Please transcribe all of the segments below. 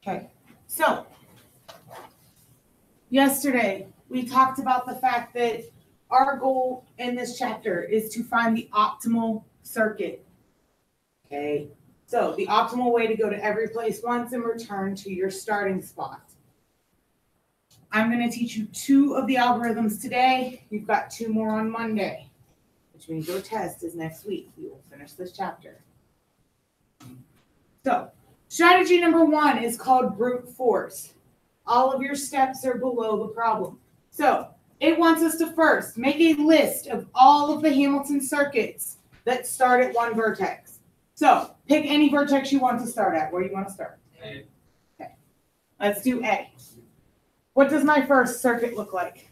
Okay, so yesterday we talked about the fact that our goal in this chapter is to find the optimal circuit. Okay, so the optimal way to go to every place once and return to your starting spot. I'm going to teach you 2 of the algorithms today. You've got 2 more on Monday, which means your test is next week. We will finish this chapter. So, strategy number 1 is called brute force. All of your steps are below the problem. So, it wants us to first make a list of all of the Hamilton circuits that start at one vertex. So, pick any vertex you want to start at. Where do you want to start? A. Okay. Let's do A. What does my first circuit look like?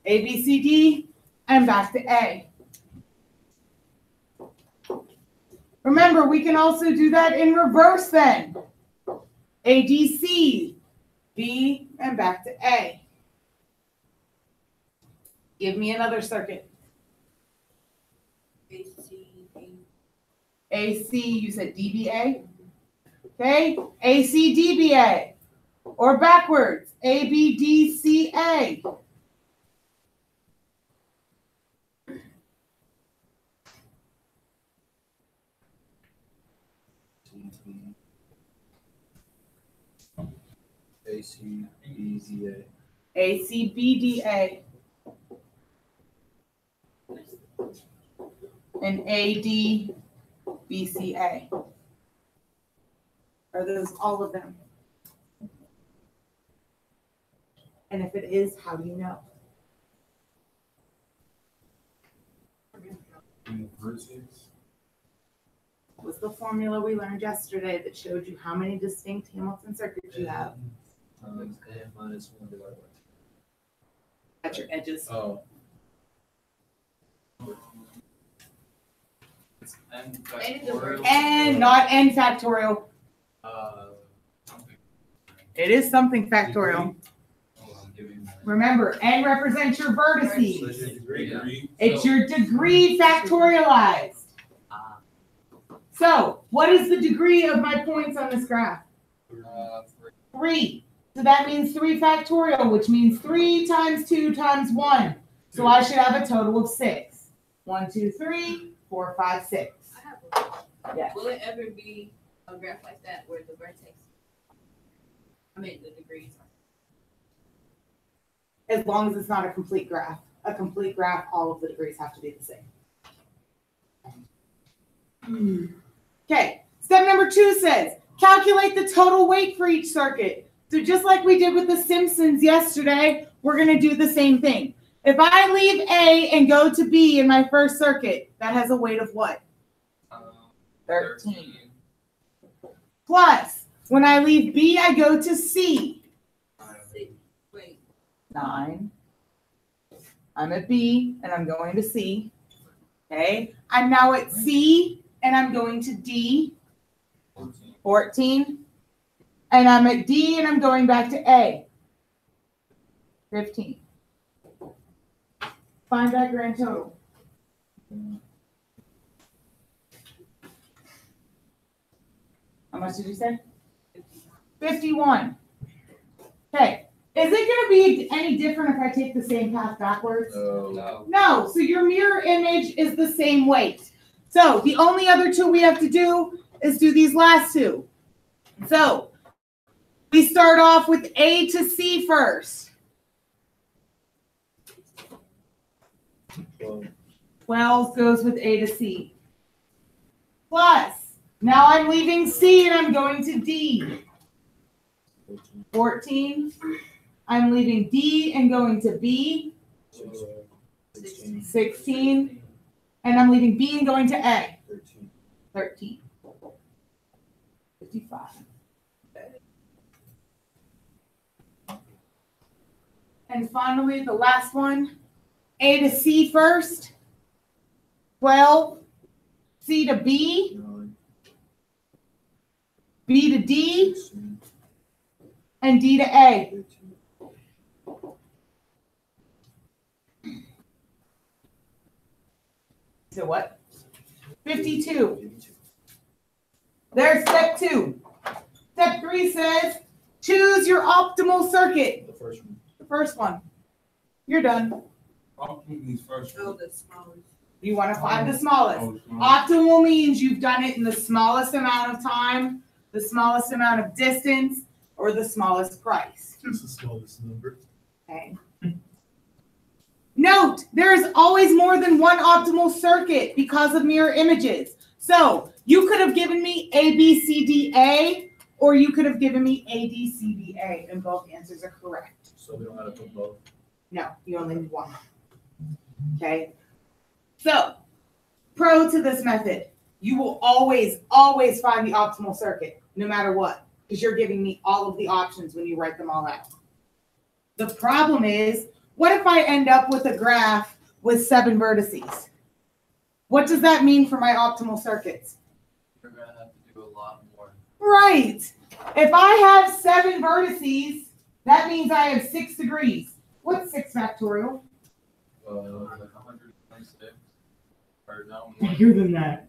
A, B, C, D, and back to A. Remember, we can also do that in reverse then. A, D, C, B, and back to A. Give me another circuit. A, C, D. A, C, you said D, B, A? Okay, A, C, D, B, A. Or backwards, A, B, D, C, A. A, C, B, D, A. A, C, B, D, A. And A, D, B, C, A. Are those all of them? And if it is, how do you know? What's the formula we learned yesterday that showed you how many distinct Hamilton circuits you have? N minus 1 divided by At your edges. 2. Oh. It's N factorial. And not N factorial. Something. It is something factorial. Oh, I'm giving that. Remember, N represents your So vertices. it's your degree. It's your degree factorialized. So, what is the degree of my points on this graph? 3. So that means 3 factorial, which means 3 times 2 times 1. So I should have a total of 6. 1, 2, 3, 4, 5, 6. I have a question. Yeah. Will it ever be a graph like that where the vertex, the degrees are? As long as it's not a complete graph. A complete graph, all of the degrees have to be the same. Okay, step number 2 says, calculate the total weight for each circuit. So just like we did with the Simpsons yesterday, we're going to do the same thing. If I leave A and go to B in my first circuit, that has a weight of what? 13. Plus, when I leave B, I go to C. 6. Wait. 9. I'm at B and I'm going to C. Okay, I'm now at C and I'm going to D. 14. And I'm at D and I'm going back to A. 15. Find that grand total. How much did you say? 51. Okay. Is it going to be any different if I take the same path backwards? No. No. So your mirror image is the same weight. So the only other 2 we have to do is do these last 2. So we start off with A to C first. 12 goes with A to C. Plus, now I'm leaving C and I'm going to D. 14. I'm leaving D and going to B. 16. And I'm leaving B and going to A. 13. 55. And finally, the last one, A to C first. 12. C to B. B to D. And D to A. So what? 52. There's step 2. degree says choose your optimal circuit. The first one. The first one. You're done. Optimal means first. Oh, the smallest. You want to find the smallest. Oh, Optimal means you've done it in the smallest amount of time, the smallest amount of distance, or the smallest price. It's the smallest number. Okay. Note, there is always more than one optimal circuit because of mirror images. So you could have given me A, B, C, D, A, or you could have given me A, D, C, D, A, and both answers are correct. So we don't have to put both. No, you only need one. Okay. So, pro to this method, you will always find the optimal circuit, no matter what, because you're giving me all of the options when you write them all out. The problem is, what if I end up with a graph with 7 vertices? What does that mean for my optimal circuits? You're gonna have to do a lot more. Right. If I have 7 vertices, that means I have 6 degrees. What's 6 factorial? Like 126. Or no, Bigger than that.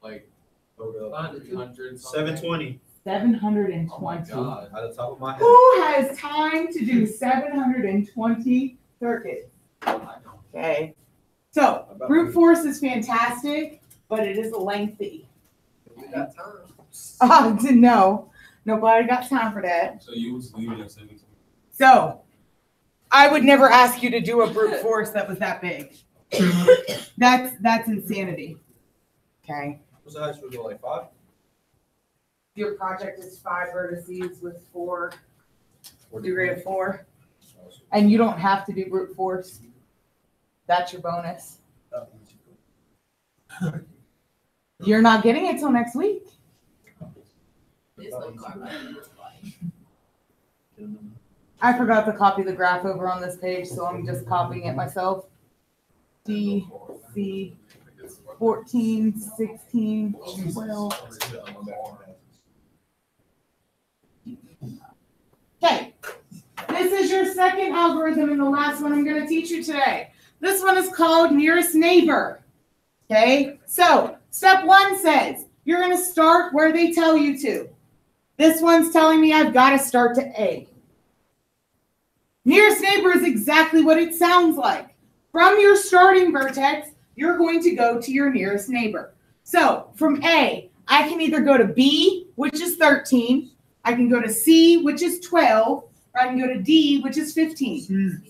like Hold up. 100. 720. 720. Oh my god. Out of the top of my head. Who has time to do 720 circuits? I don't. Okay. So, brute force is fantastic, but it is lengthy. We got time. No. Nobody got time for that. So you was leaving at 17. So, I would never ask you to do a brute force that was that big. That's insanity. Okay. What's the highest we go, like 5? Your project is 5 vertices with 4 degree of 4. And you don't have to do brute force. That's your bonus. You're not getting it till next week. This little carbide looks like. I forgot to copy the graph over on this page, so I'm just copying it myself. D, C, 14, 16, 12. Okay, this is your second algorithm and the last one I'm going to teach you today. This one is called nearest neighbor. Okay, so step 1 says you're going to start where they tell you to. This one's telling me I've got to start to A. Nearest neighbor is exactly what it sounds like. From your starting vertex, you're going to go to your nearest neighbor. So from A, I can either go to B, which is 13. I can go to C, which is 12. Or I can go to D, which is 15.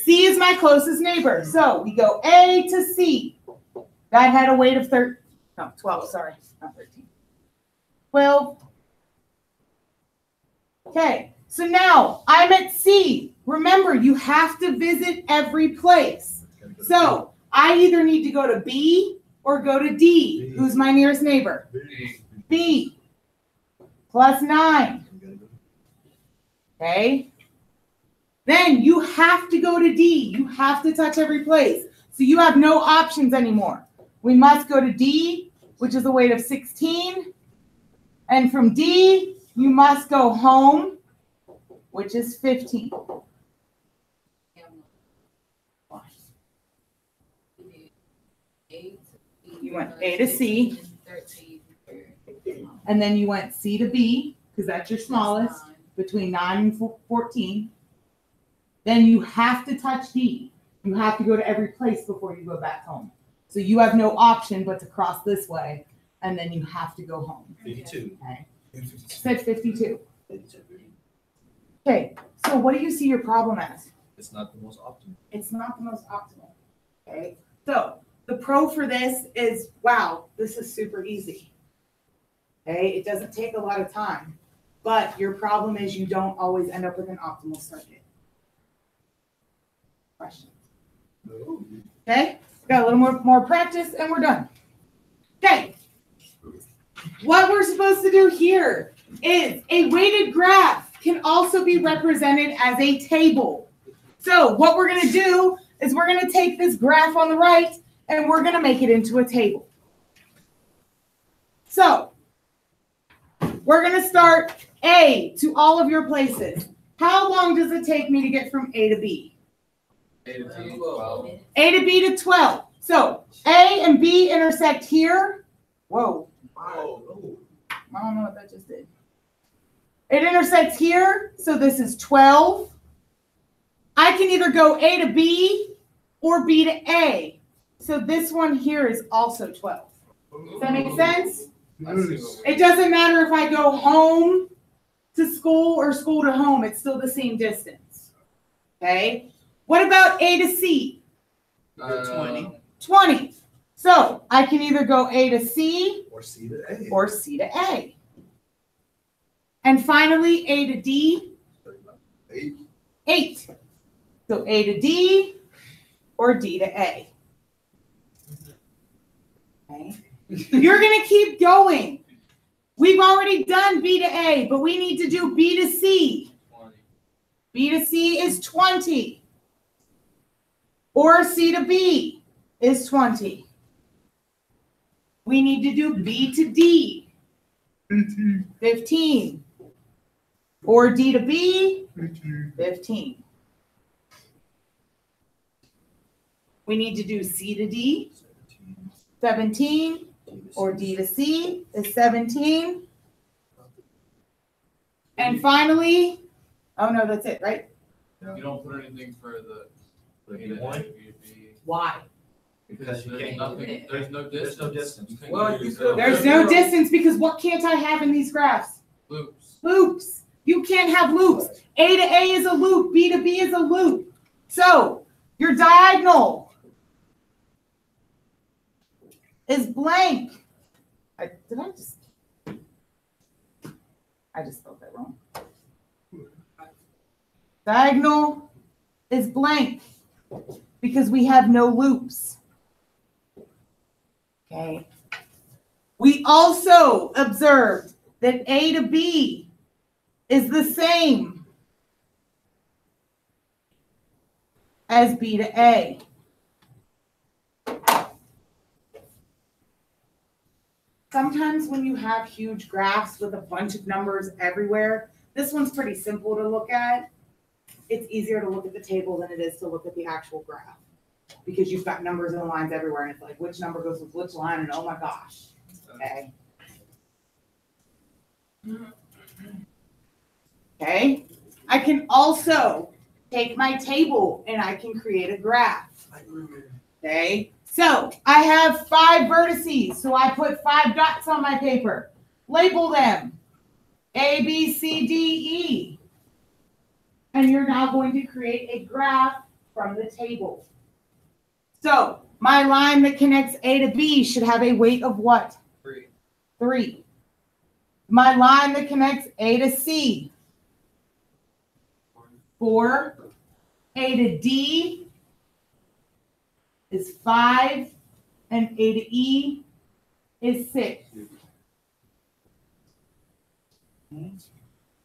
C is my closest neighbor. So we go A to C. That had a weight of 12, sorry, not 13. 12. Okay, so now I'm at C. Remember, you have to visit every place. So I either need to go to B or go to D. Who's my nearest neighbor? B. Plus 9. Okay. Then you have to go to D. You have to touch every place. So you have no options anymore. We must go to D, which is a weight of 16. And from D, you must go home, which is 15. You went A to C. And then you went C to B, because that's your smallest, between 9 and 14. Then you have to touch D. You have to go to every place before you go back home. So you have no option but to cross this way, and then you have to go home. 52. Okay. Said 52. Okay, so what do you see your problem as? It's not the most optimal. It's not the most optimal. Okay, so the pro for this is, wow, this is super easy. Okay, it doesn't take a lot of time, but your problem is you don't always end up with an optimal circuit. Questions? Okay, got a little more practice and we're done. Okay, what we're supposed to do here is a weighted graph can also be represented as a table. So what we're going to do is we're going to take this graph on the right and we're going to make it into a table. So we're going to start A to all of your places. How long does it take me to get from A to B? A to B, 12. A to B to 12. So A and B intersect here. Whoa. I don't know what that just did. It intersects here, so this is 12. I can either go A to B or B to A. So this one here is also 12. Does that make sense? It doesn't matter if I go home to school or school to home, it's still the same distance. Okay? What about A to C? 20. 20. So I can either go A to C Or C to A. or C to A. And finally, A to D, 8. 8. So A to D or D to A. Okay. You're going to keep going. We've already done B to A, but we need to do B to C. 20. B to C is 20. Or C to B is 20. We need to do B to D. 15. Or D to B, 15. We need to do C to D, 17. Or D to C is 17. And finally, oh no, that's it, right? You don't put anything for the Would A it to be A, 1? B to B. Why? Because you There's can't. nothing, there's no There's no distance. distance. You can't Well, do you yourself. There's no distance because what can't I have in these graphs? Loops. Loops. You can't have loops. A to A is a loop. B to B is a loop. So your diagonal is blank. I just spelled that wrong. Diagonal is blank because we have no loops. Okay. We also observed that A to B is the same as B to A. Sometimes when you have huge graphs with a bunch of numbers everywhere, this one's pretty simple to look at. It's easier to look at the table than it is to look at the actual graph because you've got numbers and lines everywhere and it's like which number goes with which line and oh my gosh. Okay. Okay. I can also take my table and I can create a graph. Okay. So I have 5 vertices. So I put 5 dots on my paper. Label them A, B, C, D, E. And you're now going to create a graph from the table. So my line that connects A to B should have a weight of what? 3. 3. My line that connects A to C. 4. A to D is 5. And A to E is 6. Okay.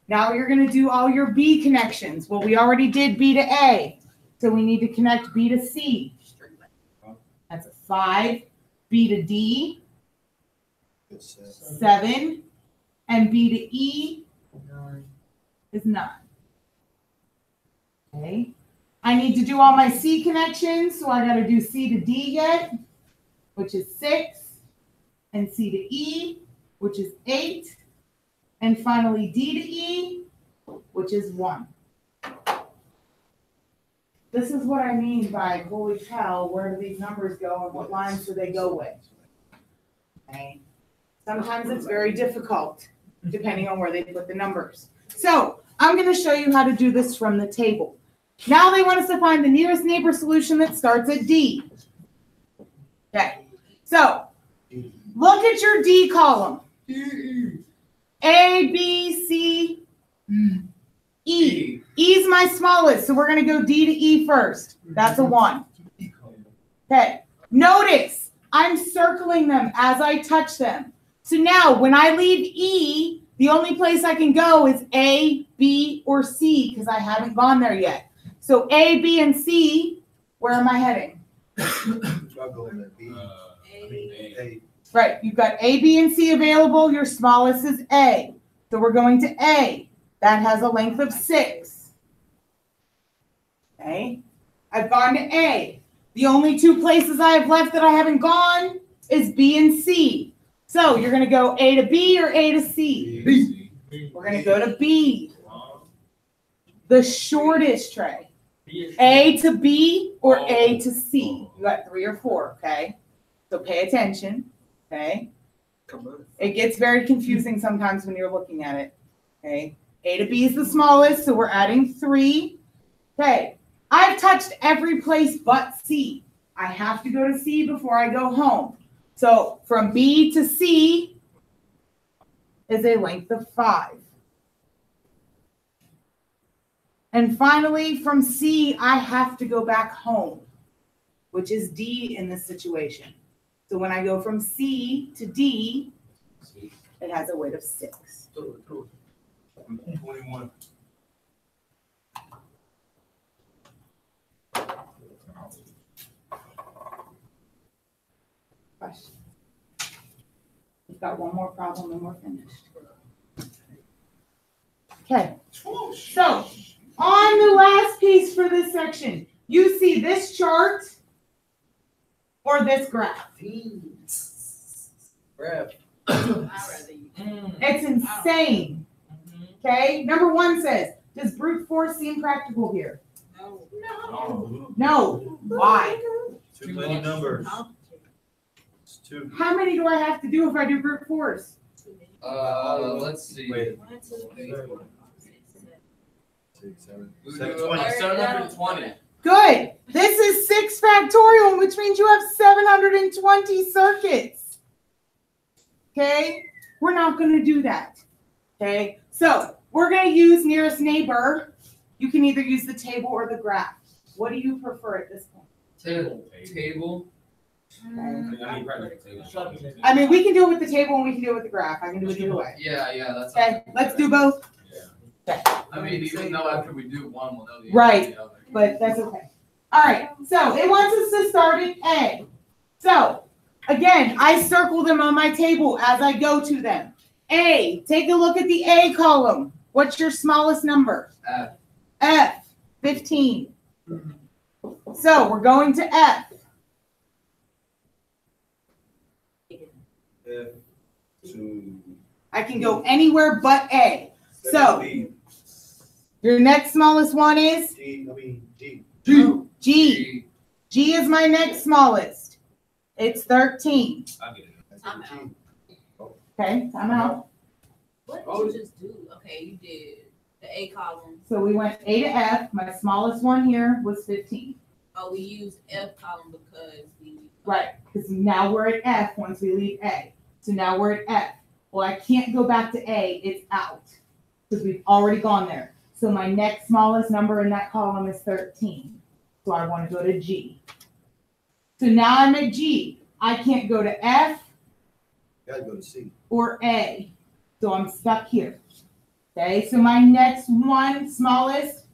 Now you're going to do all your B connections. Well, we already did B to A. So we need to connect B to C. That's a 5. B to D, 7. And B to E is 9. Okay. I need to do all my C connections. So I got to do C to D yet, which is 6. And C to E, which is 8. And finally, D to E, which is 1. This is what I mean by, holy cow, where do these numbers go and what lines do they go with? Okay. Sometimes it's very difficult, depending on where they put the numbers. So I'm going to show you how to do this from the table. Now they want us to find the nearest neighbor solution that starts at D. Okay. So look at your D column. A, B, C, E. E is my smallest, so we're going to go D to E first. That's a 1. Okay. Notice I'm circling them as I touch them. So now when I leave E, the only place I can go is A, B, or C because I haven't gone there yet. So A, B, and C, where am I heading? I'll go with that B. A. Right, you've got A, B, and C available. Your smallest is A. So we're going to A. That has a length of 6. Okay, I've gone to A. The only 2 places I have left that I haven't gone is B and C. So you're going to go A to B or A to C? B. We're gonna go to B, the shortest tray. A to B or A to C. You got 3 or 4, okay? So pay attention, okay? It gets very confusing sometimes when you're looking at it, okay? A to B is the smallest, so we're adding 3. Okay, I've touched every place but C. I have to go to C before I go home. So from B to C is a length of 5. And finally, from C, I have to go back home, which is D in this situation. So when I go from C to D, it has a weight of 6. 21. Question. We've got one more problem and we're finished. Okay, so on the last piece for this section, you see this chart or this graph. I'd rather you. It's insane. Okay, number 1 says, does brute force seem practical here? No. No. Why? Too many numbers. It's too. How many do I have to do if I do brute force? Let's see. Wait. 1, 2, 3, 4, 5, 6, 7. 6, 7. We do 720. 720. Good. This is 6 factorial, which means you have 720 circuits. Okay, we're not going to do that. Okay, so we're going to use nearest neighbor. You can either use the table or the graph. What do you prefer at this point? Table. I mean, we can do it with the table and we can do it with the graph. I can do it either way. Yeah, that's. Okay, let's do both. I mean, even though after we do one, we'll know the Right. the other. But that's okay. All right, so it wants us to start at A. So again, I circle them on my table as I go to them. A, take a look at the A column. What's your smallest number? F. F, 15. So we're going to F. F to I can go anywhere but A. So B. your next smallest one is G. I mean G. G. G. G is my next smallest. It's 13. I get it. I'm G. out. Okay, I'm out. What did you just do? Okay, you did the A column. So we went A to F. My smallest one here was 15. Oh, we used F column because we. Right, because now we're at F once we leave A. So now we're at F. Well, I can't go back to A. It's out because we've already gone there. So my next smallest number in that column is 13. So I want to go to G. So now I'm at G. I can't go to F Gotta go to C. or A. So I'm stuck here. Okay, so my next one smallest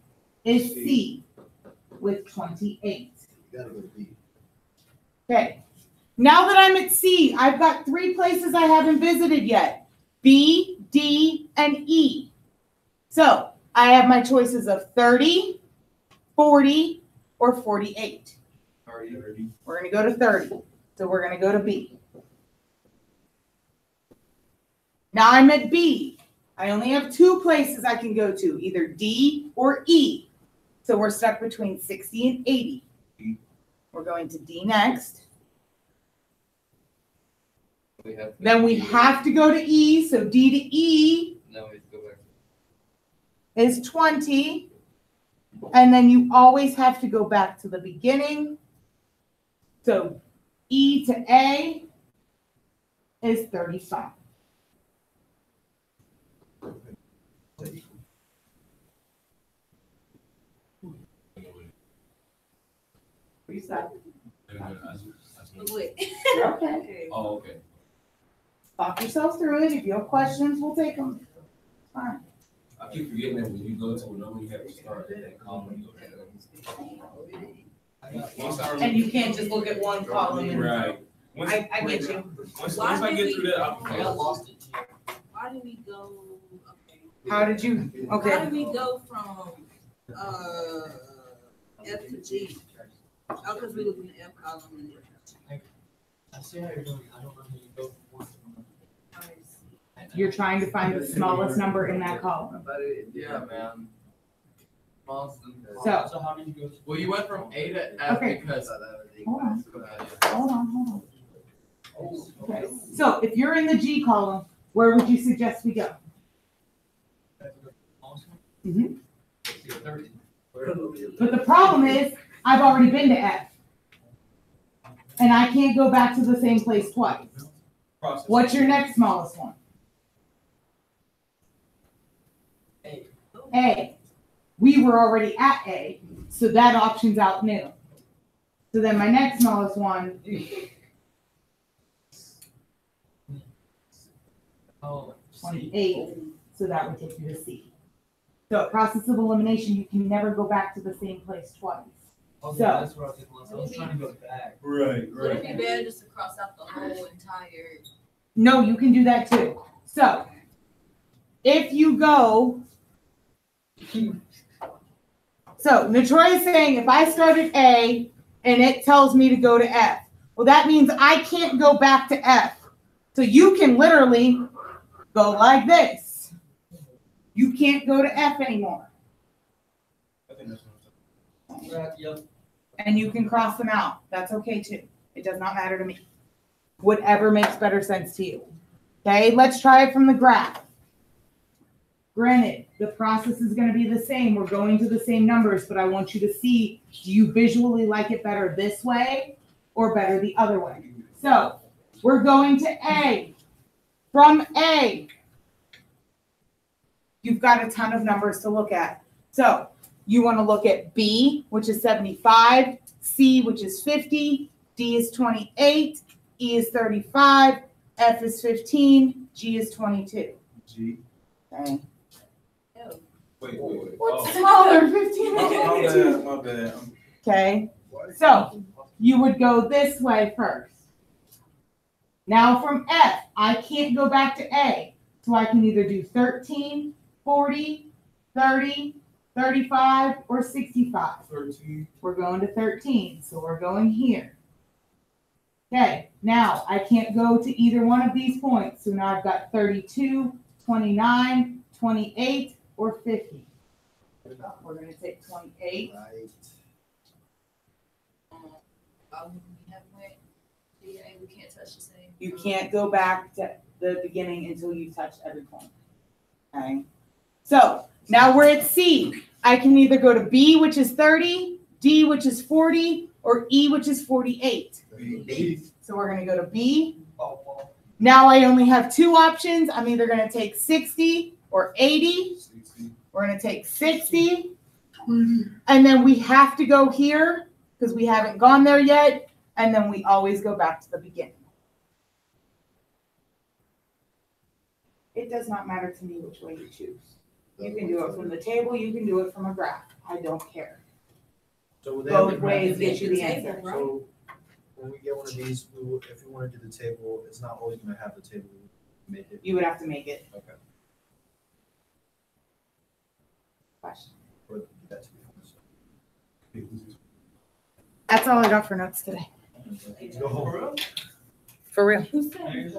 is C with 28. You gotta go to B. Okay, now that I'm at C, I've got 3 places I haven't visited yet. B, D, and E. So I have my choices of 30, 40, or 48. 30. We're going to go to 30. So we're going to go to B. Now I'm at B. I only have 2 places I can go to, either D or E. So we're stuck between 60 and 80. We're going to D next. Then we have to go to E. So D to E No, we have to go back. is 20. And then you always have to go back to the beginning. So E to A is 35. Reset. Wait. Okay. Oh, okay. Talk yourself through it. If you have questions, we'll take them. Fine. I keep forgetting that when you go to a number, you have to start at that column. And you can't just look at one column. and- Right. I get you. Once I get through that, I lost it. Why did we go? Okay. How did you? How Okay. did we go from F to G? Oh, because we looking at F column and I see how you're doing. I don't know how you go from one to another. I see. You're trying to find the smallest number in that column. But it, yeah, man. Boston. So- So how did you go? Well, you went from A to F Okay. because. Hold on. Hold on. Okay, so if you're in the G column, where would you suggest we go? Mhm. But the problem is, I've already been to F. And I can't go back to the same place twice. What's your next smallest one? A. We were already at A, so that option's out new. So then my next smallest one, Oh, 28, so that would take you to C. So process of elimination, you can never go back to the same place twice. Okay, So- that's what I was thinking. I was trying to go back. Right, Would it be better just to cross out the whole entire? No, you can do that too. So if you go, so Natroy is saying if I start at A and it tells me to go to F, well, that means I can't go back to F. So you can literally go like this. You can't go to F anymore. I think that's what I'm saying. Right, yep. And you can cross them out. That's okay too. It does not matter to me. Whatever makes better sense to you. Okay, let's try it from the graph. Granted, the process is going to be the same. We're going to the same numbers, but I want you to see, do you visually like it better this way or better the other way? So we're going to A. From A, you've got a ton of numbers to look at. So you want to look at B, which is 75, C, which is 50, D is 28, E is 35, F is 15, G is 22. G. Okay. Wait. What's Oh. smaller, 15 My and 22? bad, my bad. Okay, so you would go this way first. Now from F, I can't go back to A. So I can either do 13, 40, 30, 35, or 65. 13. We're going to 13, so we're going here. Okay, now I can't go to either one of these points. So now I've got 32, 29, 28, or 50. We're going to take 28. We can't touch the same. You can't go back to the beginning until you touch every point. Okay. So now we're at C. I can either go to B, which is 30, D, which is 40, or E, which is 48. B. So we're going to go to B. Now I only have two options. I'm either going to take 60 or 80. 60. We're going to take 60. And then we have to go here because we haven't gone there yet. And then we always go back to the beginning. It does not matter to me which way you choose. You can do it from the table. You can do it from a graph. I don't care. So would that Both be- ways get you the Table, answer. right? So when we get one of these, if we want to do the table, it's not always going to have the table. We make it. You would have to make it. Okay. Question. Or that to be honest. That's all I got for notes today. Go home. For real. Who said?